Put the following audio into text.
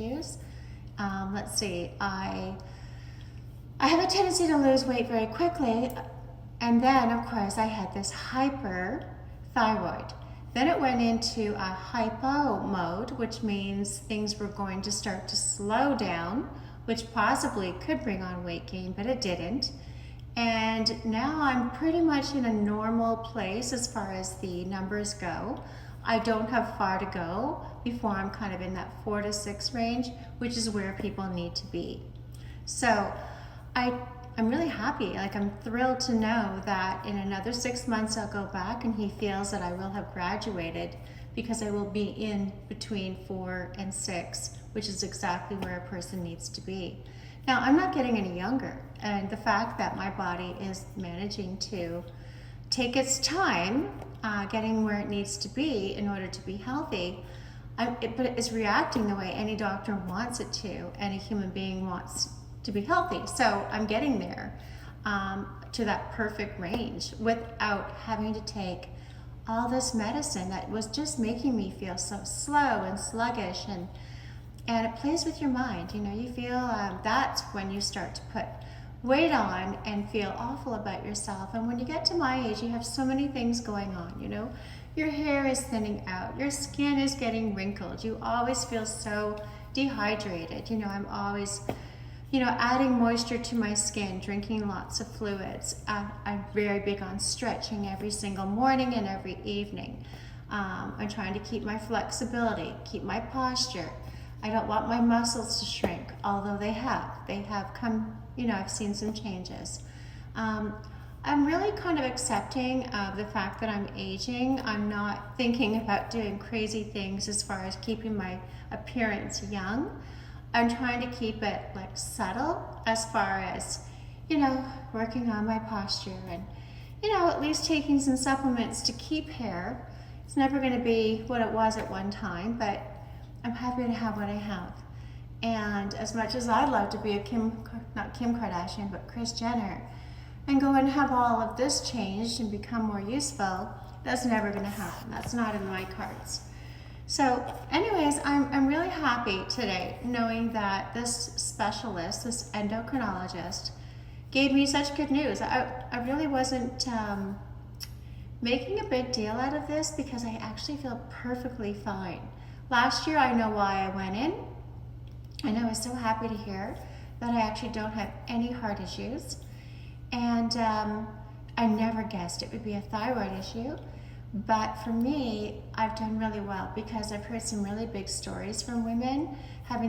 issues. Let's see, I have a tendency to lose weight very quickly, and then of course I had this hyperthyroid. Then it went into a hypo mode, which means things were going to start to slow down, which possibly could bring on weight gain, but it didn't. And now I'm pretty much in a normal place as far as the numbers go. I don't have far to go before I'm kind of in that 4 to 6 range, which is where people need to be. So I'm really happy. Like, I'm thrilled to know that in another 6 months I'll go back and he feels that I will have graduated, because I will be in between 4 and 6, which is exactly where a person needs to be. Now, I'm not getting any younger, and the fact that my body is managing to take its time getting where it needs to be in order to be healthy, but it's reacting the way any doctor wants it to, any human being wants to be healthy. So I'm getting there to that perfect range without having to take all this medicine that was just making me feel so slow and sluggish, and it plays with your mind. You know, you feel that's when you start to put weight on and feel awful about yourself. And when you get to my age, you have so many things going on. You know, your hair is thinning out, your skin is getting wrinkled, you always feel so dehydrated. You know, I'm always, adding moisture to my skin, drinking lots of fluids. I'm very big on stretching every single morning and every evening. I'm trying to keep my flexibility, keep my posture. I don't want my muscles to shrink, although they have come, I've seen some changes. I'm really kind of accepting of the fact that I'm aging. I'm not thinking about doing crazy things as far as keeping my appearance young. I'm trying to keep it like subtle as far as, working on my posture and, at least taking some supplements to keep hair. It's never going to be what it was at one time, but I'm happy to have what I have. And as much as I'd love to be not Kim Kardashian, but Kris Jenner, and go and have all of this changed and become more useful, that's never going to happen. That's not in my cards. So anyways, I'm really happy today knowing that this specialist, this endocrinologist, gave me such good news. I really wasn't making a big deal out of this because I actually feel perfectly fine. Last year, I know why I went in, and I was so happy to hear that I actually don't have any heart issues. And I never guessed it would be a thyroid issue. But for me, I've done really well because I've heard some really big stories from women having